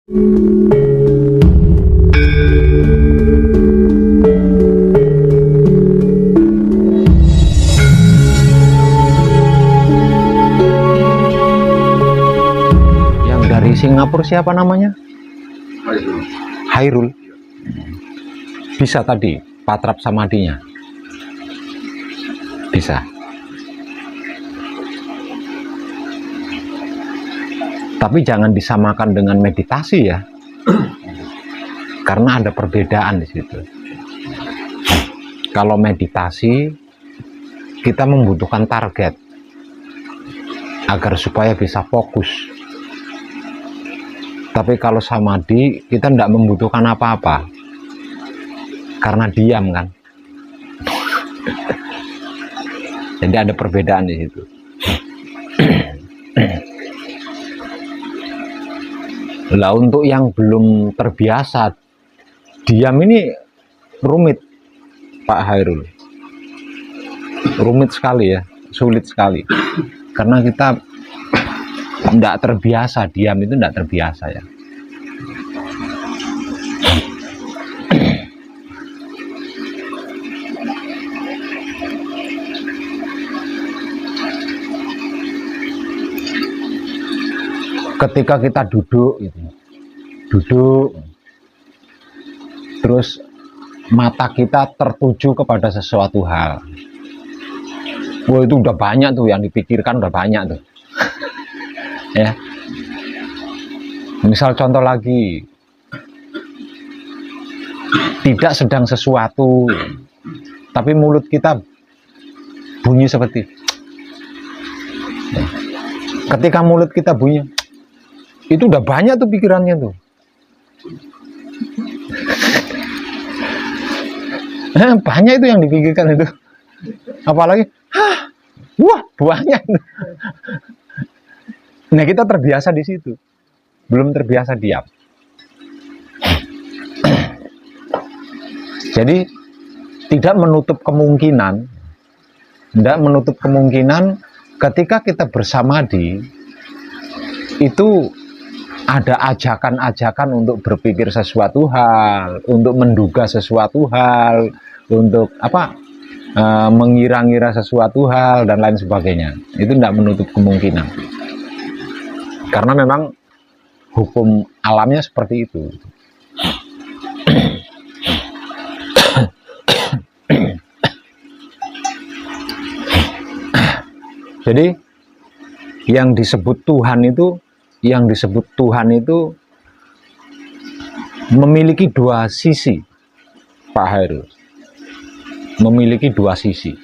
Yang dari Singapura siapa namanya? Hairul. Bisa tadi patrap samadinya? Bisa. Tapi jangan disamakan dengan meditasi ya, karena ada perbedaan di situ. Kalau meditasi, kita membutuhkan target agar supaya bisa fokus. Tapi kalau samadhi, kita tidak membutuhkan apa-apa, karena diam kan. Jadi ada perbedaan di situ. Lah untuk yang belum terbiasa diam ini rumit, Pak Hairul. Rumit sekali ya, sulit sekali. Karena kita tidak terbiasa, diam itu tidak terbiasa ya. Ketika kita duduk gitu, terus mata kita tertuju kepada sesuatu hal. Wah, itu udah banyak tuh yang dipikirkan, udah banyak tuh. Ya. Misal contoh lagi, tidak sedang sesuatu, tapi mulut kita bunyi seperti. Ya. Ketika mulut kita bunyi, itu udah banyak tuh pikirannya tuh. Banyak itu yang dipikirkan itu. Apalagi, wah banyak. Nah kita terbiasa di situ, belum terbiasa diam. Jadi tidak menutup kemungkinan, ketika kita bersamadhi itu ada ajakan-ajakan untuk berpikir sesuatu hal, untuk menduga sesuatu hal, untuk mengira-ngira sesuatu hal dan lain sebagainya. Itu tidak menutup kemungkinan. Karena memang hukum alamnya seperti itu. Jadi yang disebut Tuhan itu memiliki dua sisi, Pak Hairul. Memiliki dua sisi.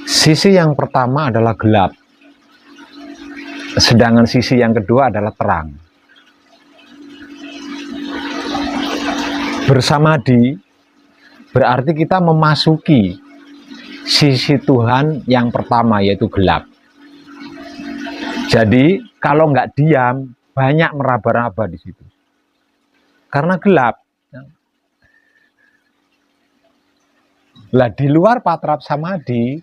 Sisi yang pertama adalah gelap, sedangkan sisi yang kedua adalah terang. Bersamadhi berarti kita memasuki sisi Tuhan yang pertama, yaitu gelap. Jadi kalau nggak diam, banyak meraba-raba di situ. Karena gelap. Lah di luar patrap samadhi,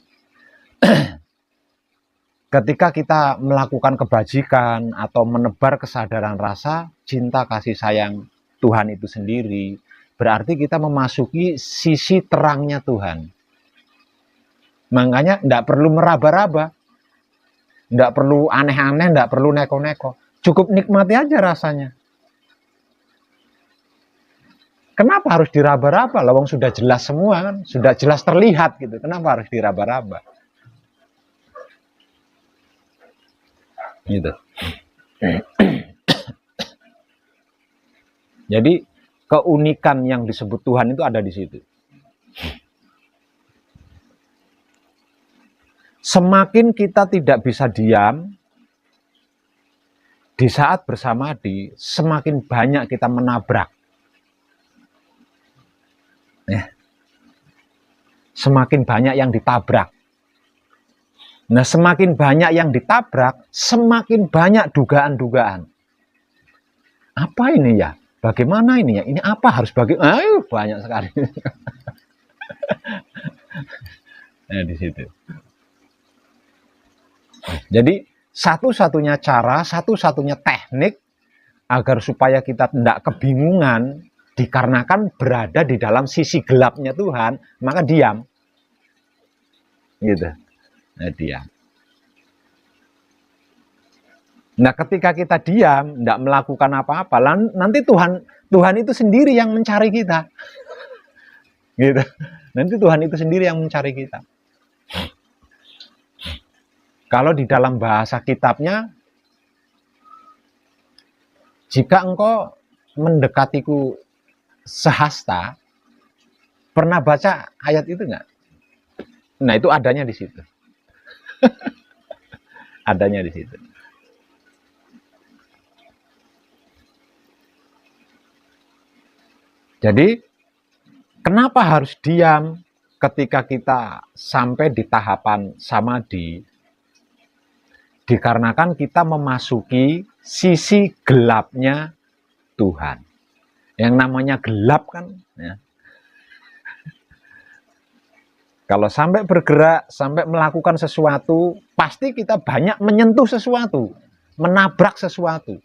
ketika kita melakukan kebajikan atau menebar kesadaran rasa cinta kasih sayang Tuhan itu sendiri, berarti kita memasuki sisi terangnya Tuhan. Makanya tidak perlu meraba-raba, tidak perlu aneh-aneh, tidak perlu neko-neko. Cukup nikmati aja rasanya. Kenapa harus diraba-raba? Lawang sudah jelas semua kan, sudah jelas terlihat gitu. Kenapa harus diraba-raba? Gitu. Jadi keunikan yang disebut Tuhan itu ada di situ. Semakin kita tidak bisa diam di saat bersamadhi, semakin banyak kita menabrak. Ya. Semakin banyak yang ditabrak. Nah, semakin banyak yang ditabrak, semakin banyak dugaan-dugaan. Apa ini ya? Bagaimana ini ya? Ini apa harus banyak sekali. Nah, di situ. Jadi satu-satunya cara, satu-satunya teknik agar supaya kita tidak kebingungan, dikarenakan berada di dalam sisi gelapnya Tuhan, maka diam. Gitu. Nah, diam. Nah, ketika kita diam, tidak melakukan apa-apa, nanti Tuhan itu sendiri yang mencari kita. Gitu. Nanti Tuhan itu sendiri yang mencari kita. Kalau di dalam bahasa kitabnya, jika engkau mendekatiku sehasta, pernah baca ayat itu enggak? Nah, itu adanya di situ. Adanya di situ. Jadi, kenapa harus diam ketika kita sampai di tahapan samadhi? Dikarenakan kita memasuki sisi gelapnya Tuhan. Yang namanya gelap kan, ya. Kalau sampai bergerak, sampai melakukan sesuatu, pasti kita banyak menyentuh sesuatu, menabrak sesuatu.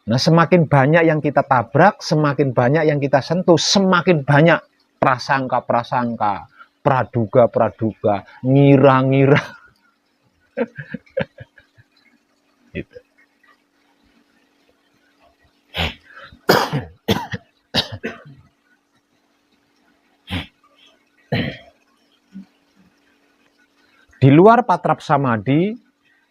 Nah, semakin banyak yang kita tabrak, semakin banyak yang kita sentuh, semakin banyak prasangka-prasangka, praduga-praduga, ngira-ngira. Gitu. Di luar patrap samadhi,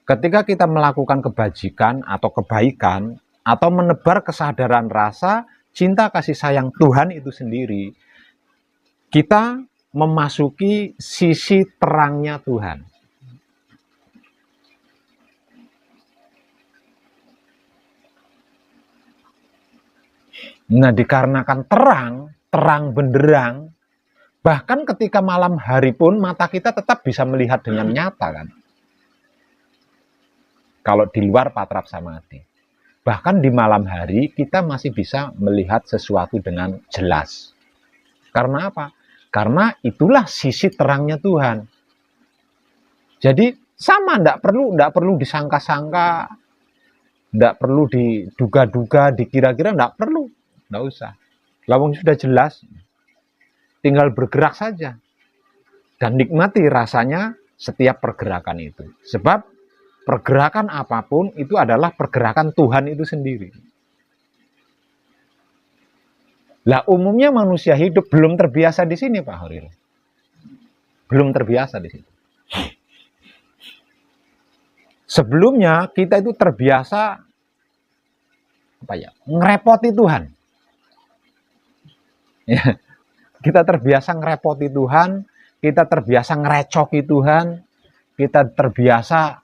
ketika kita melakukan kebajikan atau kebaikan, atau menebar kesadaran rasa cinta kasih sayang Tuhan itu sendiri, kita memasuki sisi terangnya Tuhan. Nah, dikarenakan terang benderang, bahkan ketika malam hari pun mata kita tetap bisa melihat dengan nyata kan. Kalau di luar patrap samadhi. Bahkan di malam hari kita masih bisa melihat sesuatu dengan jelas. Karena apa? Karena itulah sisi terangnya Tuhan. Jadi sama, tidak perlu disangka-sangka, tidak perlu diduga-duga, dikira-kira, tidak perlu, tidak usah. Lawang sudah jelas, tinggal bergerak saja dan nikmati rasanya setiap pergerakan itu. Sebab pergerakan apapun itu adalah pergerakan Tuhan itu sendiri. Lah, umumnya manusia hidup belum terbiasa di sini, Pak Horil. Belum terbiasa di situ. Sebelumnya kita itu terbiasa ngerepoti Tuhan. Ya, kita terbiasa ngerepoti Tuhan, kita terbiasa ngerecoki Tuhan, kita terbiasa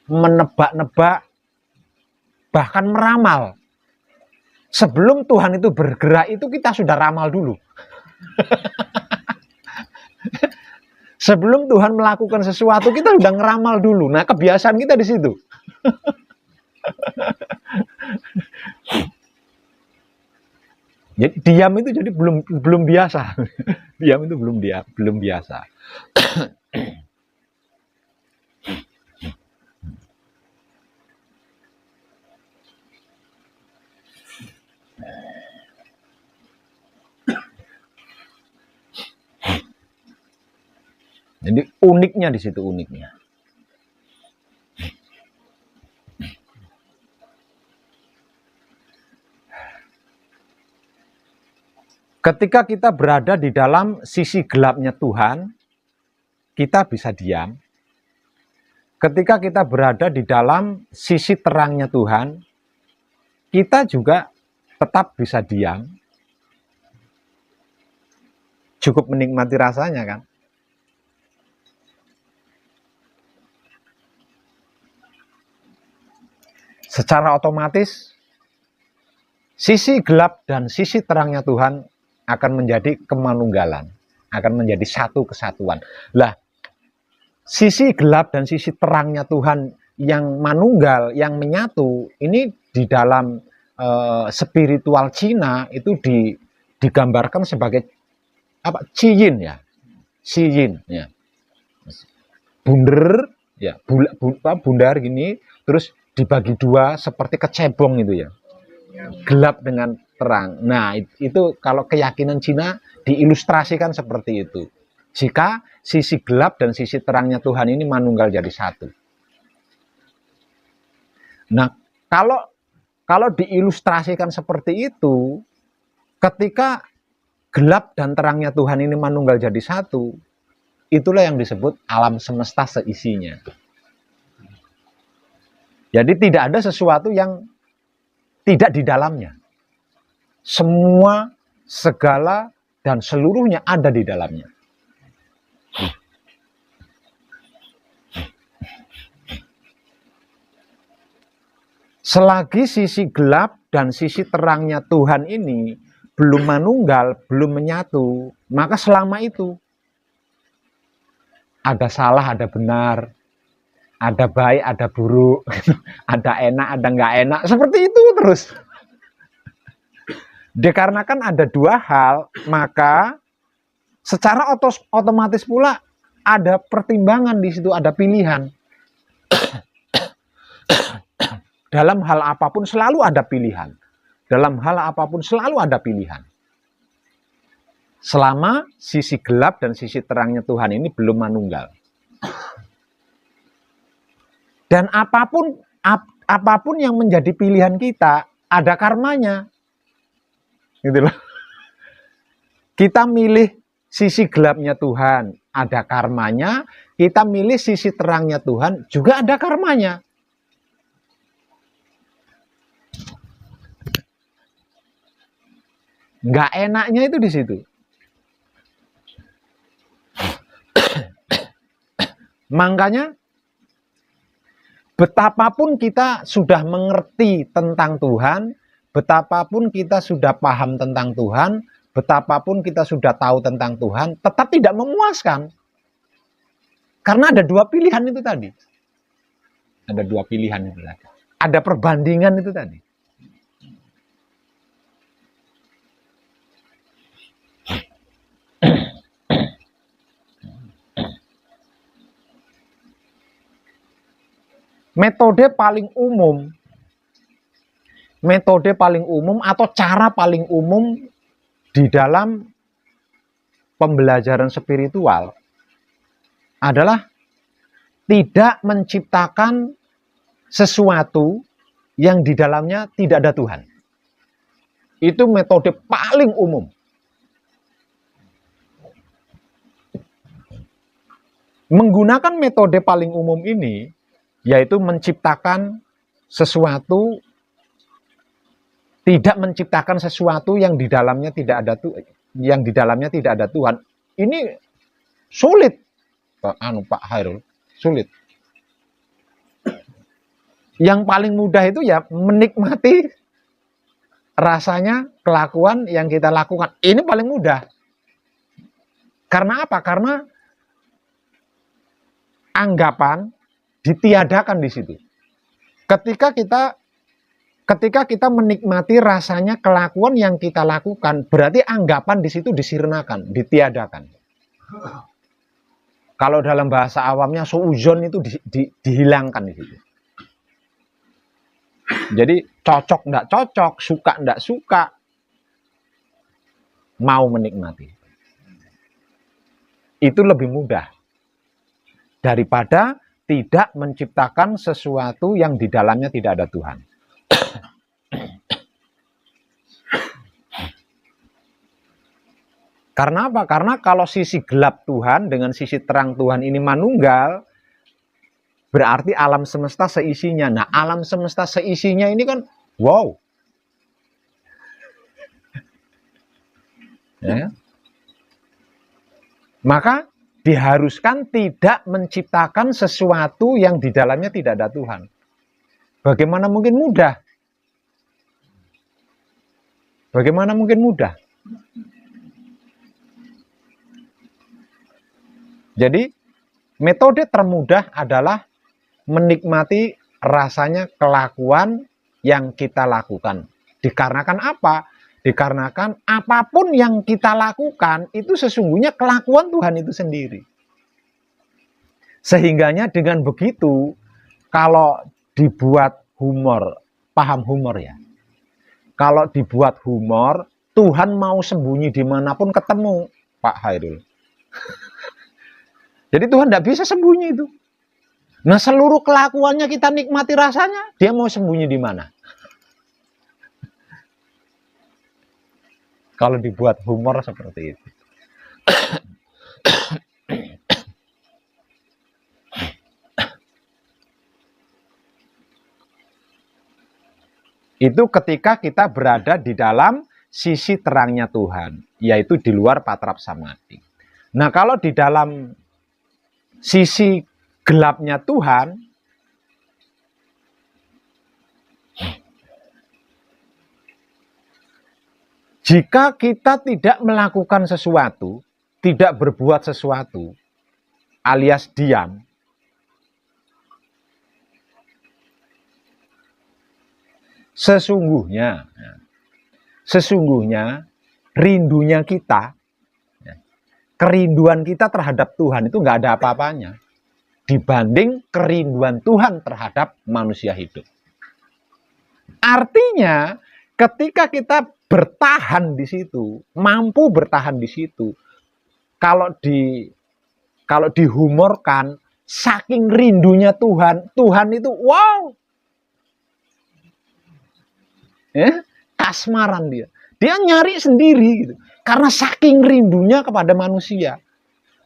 menebak-nebak, bahkan meramal. Sebelum Tuhan itu bergerak itu kita sudah ramal dulu. Sebelum Tuhan melakukan sesuatu kita sudah ngeramal dulu. Nah, kebiasaan kita di situ. Jadi diam itu jadi belum biasa. Diam itu belum biasa. Jadi uniknya di situ, uniknya. Ketika kita berada di dalam sisi gelapnya Tuhan, kita bisa diam. Ketika kita berada di dalam sisi terangnya Tuhan, kita juga tetap bisa diam. Cukup menikmati rasanya kan. Secara otomatis, sisi gelap dan sisi terangnya Tuhan akan menjadi kemanunggalan, akan menjadi satu kesatuan. Lah, sisi gelap dan sisi terangnya Tuhan yang manunggal, yang menyatu, ini di dalam spiritual Cina itu digambarkan sebagai ciyin ya, ciyin ya, bunder ya, bundar gini, terus dibagi dua seperti kecebong itu ya. Gelap dengan terang. Nah, itu kalau keyakinan Cina diilustrasikan seperti itu. Jika sisi gelap dan sisi terangnya Tuhan ini manunggal jadi satu. Nah, kalau diilustrasikan seperti itu, ketika gelap dan terangnya Tuhan ini manunggal jadi satu, itulah yang disebut alam semesta seisinya. Jadi tidak ada sesuatu yang tidak di dalamnya. Semua, segala, dan seluruhnya ada di dalamnya. Selagi sisi gelap dan sisi terangnya Tuhan ini belum manunggal, belum menyatu, maka selama itu ada salah, ada benar, ada baik, ada buruk, ada enak, ada nggak enak, seperti itu terus. Dikarenakan ada dua hal, maka secara otomatis pula ada pertimbangan di situ, ada pilihan. Dalam hal apapun selalu ada pilihan. Dalam hal apapun selalu ada pilihan. Selama sisi gelap dan sisi terangnya Tuhan ini belum manunggal. Dan apapun yang menjadi pilihan kita, ada karmanya. Gitu loh. Kita milih sisi gelapnya Tuhan, ada karmanya. Kita milih sisi terangnya Tuhan, juga ada karmanya. Nggak enaknya itu di situ. Makanya betapapun kita sudah mengerti tentang Tuhan, betapapun kita sudah paham tentang Tuhan, betapapun kita sudah tahu tentang Tuhan, tetap tidak memuaskan. Karena ada dua pilihan itu tadi. Ada dua pilihan itu tadi. Ada perbandingan itu tadi. Metode paling umum atau cara paling umum di dalam pembelajaran spiritual adalah tidak menciptakan sesuatu yang di dalamnya tidak ada Tuhan. Itu metode paling umum. Menggunakan metode paling umum ini, yaitu menciptakan sesuatu, tidak menciptakan sesuatu yang di dalamnya tidak ada Tuhan. Ini sulit, Pak Hairul, sulit. Yang paling mudah itu ya menikmati rasanya kelakuan yang kita lakukan. Ini paling mudah. Karena apa? Karena anggapan ditiadakan di situ. Ketika kita menikmati rasanya kelakuan yang kita lakukan, berarti anggapan di situ disirnakan, ditiadakan. Kalau dalam bahasa awamnya suuzon itu dihilangkan di situ. Jadi cocok enggak cocok, suka enggak suka, mau menikmati. Itu lebih mudah daripada tidak menciptakan sesuatu yang di dalamnya tidak ada Tuhan. Karena apa? Karena kalau sisi gelap Tuhan dengan sisi terang Tuhan ini manunggal, berarti alam semesta seisinya. Nah, alam semesta seisinya ini kan, wow. Ya. Maka diharuskan tidak menciptakan sesuatu yang di dalamnya tidak ada Tuhan. Bagaimana mungkin mudah? Bagaimana mungkin mudah? Jadi, metode termudah adalah menikmati rasanya kelakuan yang kita lakukan. Dikarenakan apa? Dikarenakan apapun yang kita lakukan itu sesungguhnya kelakuan Tuhan itu sendiri. Sehingganya dengan begitu, kalau dibuat humor, paham humor ya? Kalau dibuat humor, Tuhan mau sembunyi dimanapun ketemu, Pak Hairul. Jadi Tuhan tidak bisa sembunyi itu. Nah, seluruh kelakuannya kita nikmati rasanya, dia mau sembunyi di mana? Kalau dibuat humor seperti itu. Itu ketika kita berada di dalam sisi terangnya Tuhan, yaitu di luar patrap samadhi. Nah, kalau di dalam sisi gelapnya Tuhan, jika kita tidak melakukan sesuatu, tidak berbuat sesuatu, alias diam, sesungguhnya rindunya kita, kerinduan kita terhadap Tuhan itu nggak ada apa-apanya dibanding kerinduan Tuhan terhadap manusia hidup. Artinya, ketika kita bertahan di situ, mampu bertahan di situ, kalau dihumorkan, saking rindunya Tuhan, Tuhan itu wow, kasmaran dia nyari sendiri gitu, karena saking rindunya kepada manusia.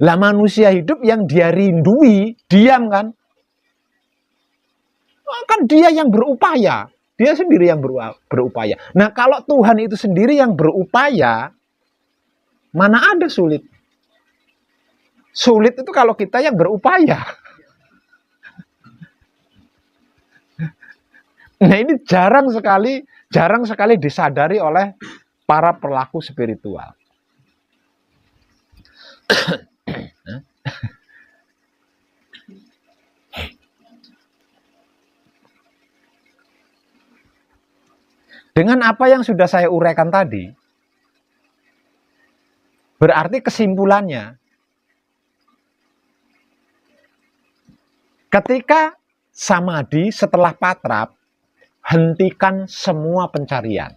Lah manusia hidup yang dia rindui diam kan dia yang berupaya, dia sendiri yang berupaya. Nah, kalau Tuhan itu sendiri yang berupaya, mana ada sulit? Sulit itu kalau kita yang berupaya. Nah, ini jarang sekali disadari oleh para pelaku spiritual. Dengan apa yang sudah saya uraikan tadi, berarti kesimpulannya, ketika samadhi setelah patrap, hentikan semua pencarian.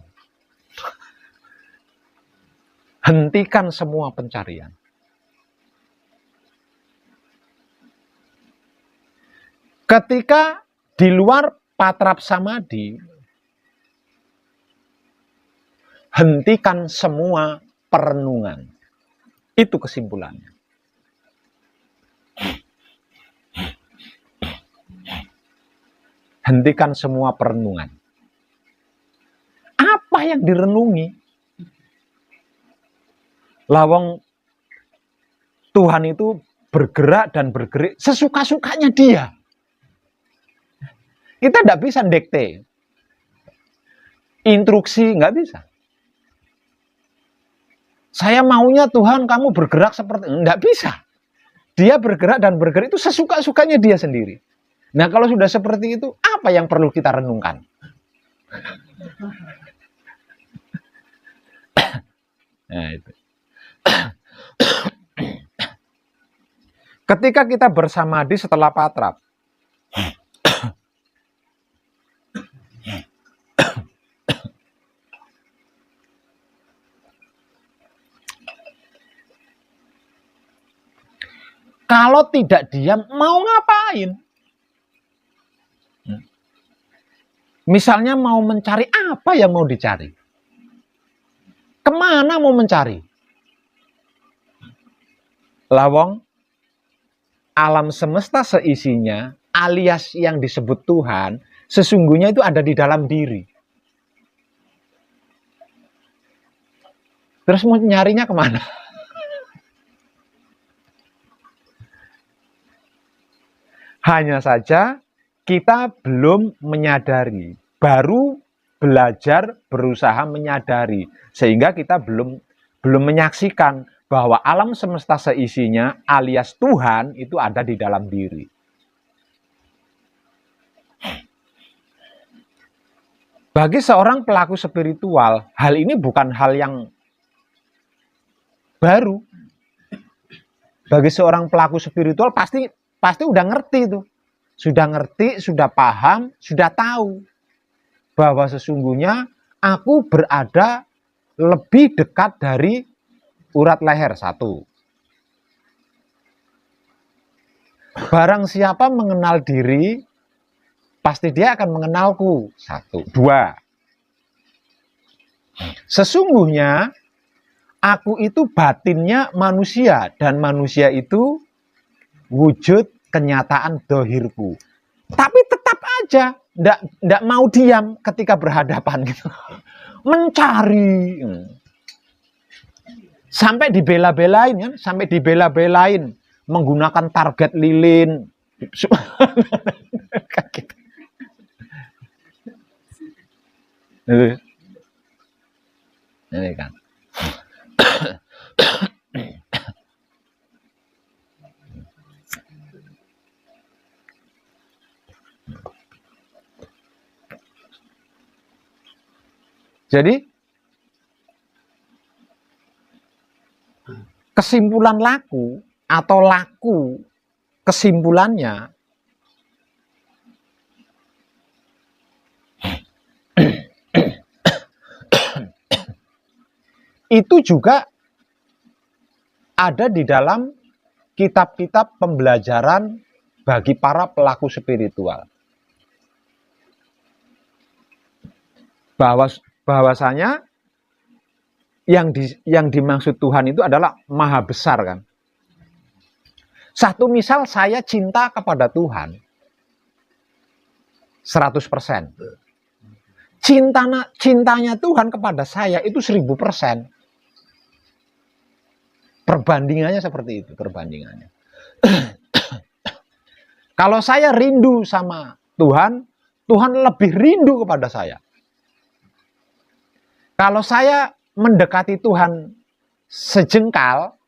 Hentikan semua pencarian. Ketika di luar patrap samadhi, hentikan semua perenungan. Itu kesimpulannya. Hentikan semua perenungan. Apa yang direnungi? Lawang Tuhan itu bergerak dan bergerik sesuka-sukanya dia. Kita tidak bisa dikte. Instruksi nggak bisa. Saya maunya Tuhan kamu bergerak seperti, nggak bisa. Dia bergerak dan bergerik itu sesuka-sukanya dia sendiri. Nah, kalau sudah seperti itu, apa yang perlu kita renungkan? Nah, itu. Ketika kita bersamadhi setelah patrap, kalau tidak diam, mau ngapain? Misalnya mau mencari apa yang mau dicari? Kemana mau mencari? Lawang, alam semesta seisinya, alias yang disebut Tuhan, sesungguhnya itu ada di dalam diri. Terus mau nyarinya kemana? Hanya saja kita belum menyadari, baru belajar berusaha menyadari, sehingga kita belum menyaksikan bahwa alam semesta seisinya alias Tuhan itu ada di dalam diri. Bagi seorang pelaku spiritual, hal ini bukan hal yang baru. Bagi seorang pelaku spiritual pasti udah ngerti tuh. Sudah ngerti, sudah paham, sudah tahu. bahwa sesungguhnya aku berada lebih dekat dari urat leher, satu. Barang siapa mengenal diri, pasti dia akan mengenalku, satu. Dua, sesungguhnya aku itu batinnya manusia, dan manusia itu wujud kenyataan dohirku. Tapi tetap aja ndak mau diam ketika berhadapan gitu. Mencari. Sampai dibela-belain kan, sampai dibela-belain menggunakan target lilin. Ini kan. Jadi kesimpulan laku atau laku kesimpulannya itu juga ada di dalam kitab-kitab pembelajaran bagi para pelaku spiritual. Bahwasanya yang dimaksud Tuhan itu adalah maha besar kan. Satu misal saya cinta kepada Tuhan 100%. Cintanya Tuhan kepada saya itu 1000%. Perbandingannya seperti itu, perbandingannya. Kalau saya rindu sama Tuhan, Tuhan lebih rindu kepada saya. Kalau saya mendekati Tuhan sejengkal,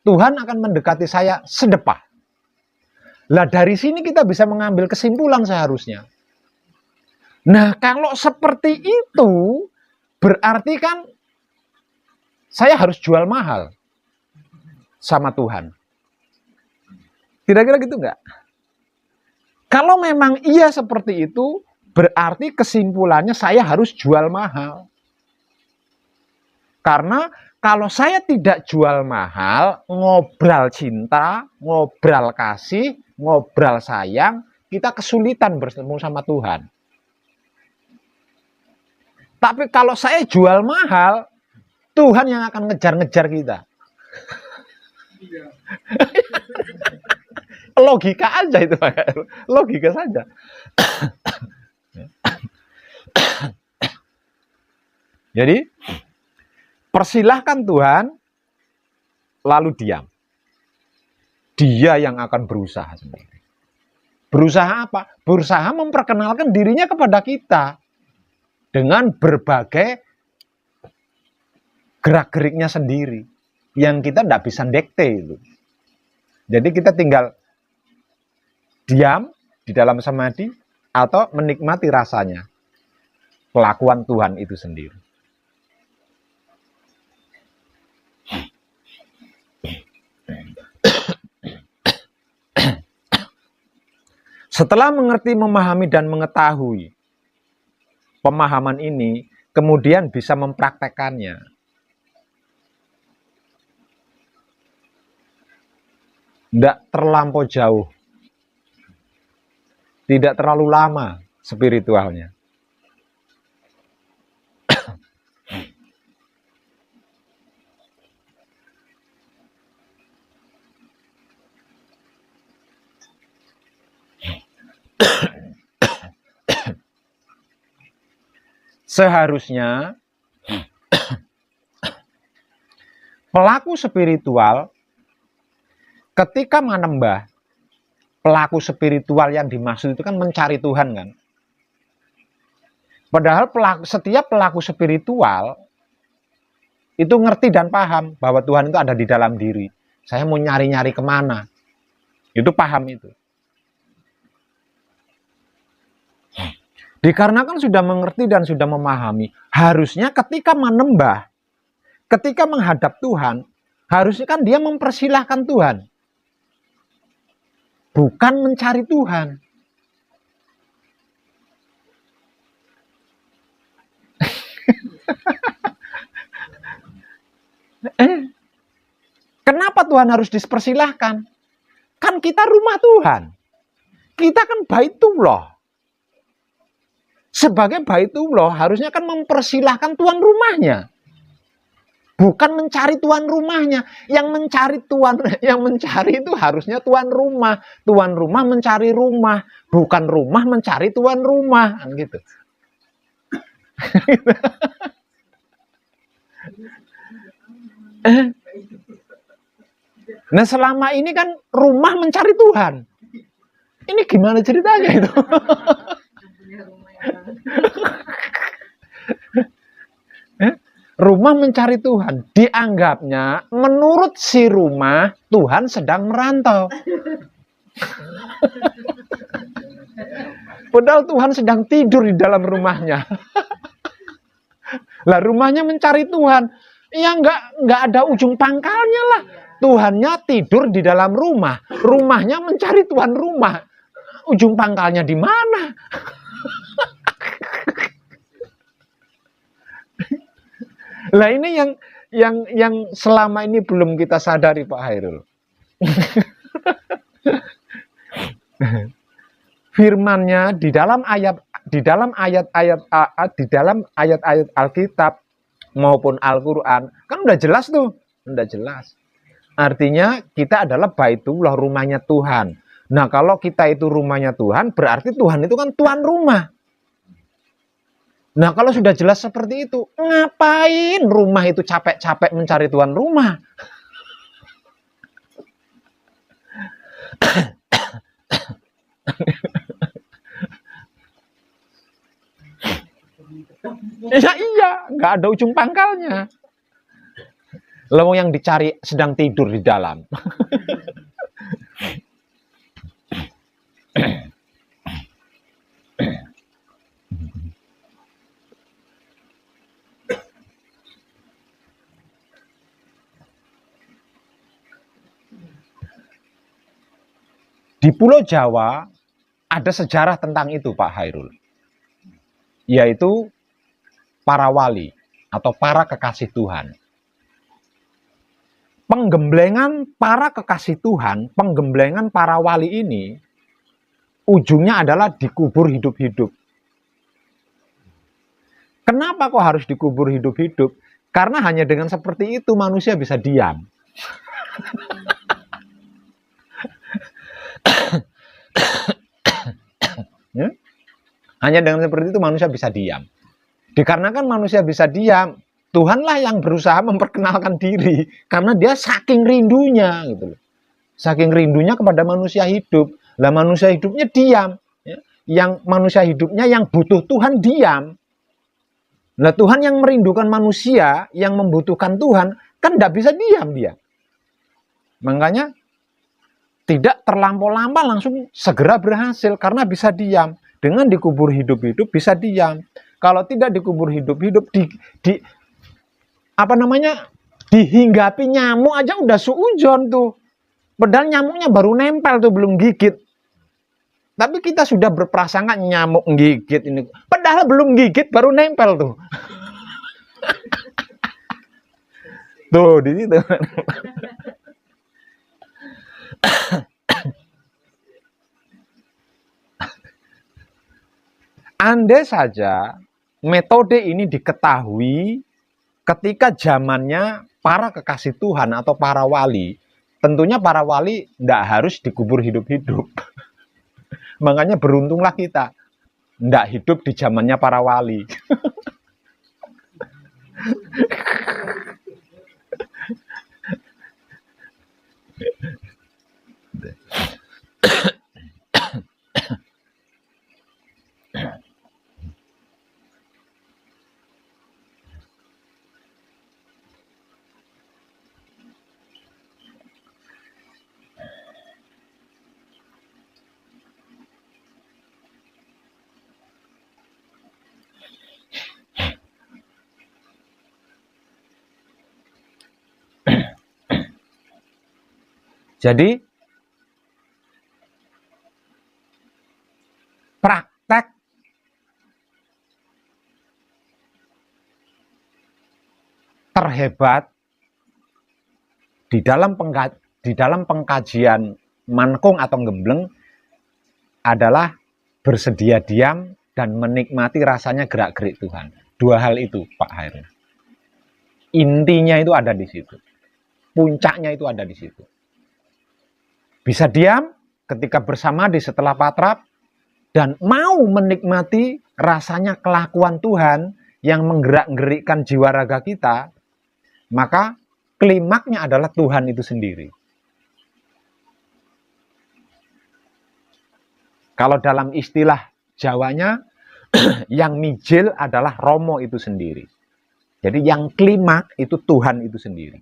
Tuhan akan mendekati saya sedepah. Lah dari sini kita bisa mengambil kesimpulan seharusnya. Nah kalau seperti itu, berarti kan saya harus jual mahal sama Tuhan. Kira-kira gitu enggak? Kalau memang iya seperti itu, berarti kesimpulannya saya harus jual mahal. Karena kalau saya tidak jual mahal, ngobrol cinta, ngobrol kasih, ngobrol sayang, kita kesulitan bertemu sama Tuhan. Tapi kalau saya jual mahal, Tuhan yang akan ngejar-ngejar kita. Logika aja itu, logika saja. Jadi persilahkan Tuhan, lalu diam. Dia yang akan berusaha sendiri. Berusaha apa? Berusaha memperkenalkan dirinya kepada kita dengan berbagai gerak-geriknya sendiri yang kita tidak bisa dikte itu. Jadi kita tinggal diam di dalam samadhi atau menikmati rasanya kelakuan Tuhan itu sendiri. Setelah mengerti, memahami, dan mengetahui pemahaman ini, kemudian bisa mempraktekannya. Tidak terlampau jauh. Tidak terlalu lama spiritualnya. Seharusnya pelaku spiritual ketika menembah, pelaku spiritual yang dimaksud itu kan mencari Tuhan kan. Padahal setiap pelaku spiritual itu ngerti dan paham bahwa Tuhan itu ada di dalam diri. Saya mau nyari-nyari kemana. Itu paham itu. Dikarenakan sudah mengerti dan sudah memahami, harusnya ketika menembah, ketika menghadap Tuhan, harusnya kan dia mempersilahkan Tuhan. Bukan mencari Tuhan. Kenapa Tuhan harus dipersilahkan? Kan kita rumah Tuhan. Kita kan Baitullah. Sebagai Baitullah harusnya kan mempersilahkan tuan rumahnya. Bukan mencari tuan rumahnya. Yang mencari itu harusnya tuan rumah. Tuan rumah mencari rumah. Bukan rumah mencari tuan rumah. Gitu. Nah selama ini kan rumah mencari Tuhan. Ini gimana ceritanya itu? Rumah mencari Tuhan. Dianggapnya menurut si rumah Tuhan sedang merantau. Padahal Tuhan sedang tidur di dalam rumahnya. Lah rumahnya mencari Tuhan. Ya nggak ada ujung pangkalnya lah. Tuhannya tidur di dalam rumah. Rumahnya mencari tuan rumah. Ujung pangkalnya di mana? Lah ini yang selama ini belum kita sadari Pak Hairul. Firman-Nya di dalam ayat-ayat Alkitab maupun Al-Qur'an kan udah jelas tuh, udah jelas. Artinya kita adalah Baitullah, rumahnya Tuhan. Nah, kalau kita itu rumahnya Tuhan, berarti Tuhan itu kan tuan rumah. Nah, kalau sudah jelas seperti itu, ngapain rumah itu capek-capek mencari tuan rumah? Iya, nggak ada ujung pangkalnya. Lalu yang dicari sedang tidur di dalam. Di Pulau Jawa ada sejarah tentang itu Pak Hairul. Yaitu para wali atau para kekasih Tuhan. Penggemblengan para kekasih Tuhan, penggemblengan para wali ini, ujungnya adalah dikubur hidup-hidup. Kenapa kok harus dikubur hidup-hidup? Karena hanya dengan seperti itu manusia bisa diam. Ya? Hanya dengan seperti itu manusia bisa diam. Dikarenakan manusia bisa diam, Tuhanlah yang berusaha memperkenalkan diri karena dia saking rindunya gitu loh. Saking rindunya kepada manusia hidup. Lah manusia hidupnya diam, ya. Yang manusia hidupnya yang butuh Tuhan diam. Nah Tuhan yang merindukan manusia, yang membutuhkan Tuhan, kan tidak bisa diam dia. Makanya tidak terlampau-lampau langsung segera berhasil karena bisa diam. Dengan dikubur hidup-hidup bisa diam. Kalau tidak dikubur hidup-hidup, dihinggapi nyamuk aja udah suujon tuh. Padahal nyamuknya baru nempel tuh, belum gigit. Tapi kita sudah berprasangka nyamuk gigit ini. Padahal belum gigit, baru nempel tuh. Tuh, di situ. Andai saja metode ini diketahui ketika zamannya para kekasih Tuhan atau para wali, tentunya para wali tidak harus dikubur hidup-hidup. Makanya beruntunglah kita tidak hidup di zamannya para wali. Jadi praktek terhebat di dalam pengkajian mankung atau gembleng adalah bersedia diam dan menikmati rasanya gerak-gerik Tuhan. Dua hal itu, Pak Hairul. Intinya itu ada di situ. Puncaknya itu ada di situ. Bisa diam ketika bersama di setelah patrap dan mau menikmati rasanya kelakuan Tuhan yang menggerak-gerikkan jiwa raga kita, maka klimaknya adalah Tuhan itu sendiri. Kalau dalam istilah Jawanya, yang mijil adalah Romo itu sendiri. Jadi yang klimak itu Tuhan itu sendiri.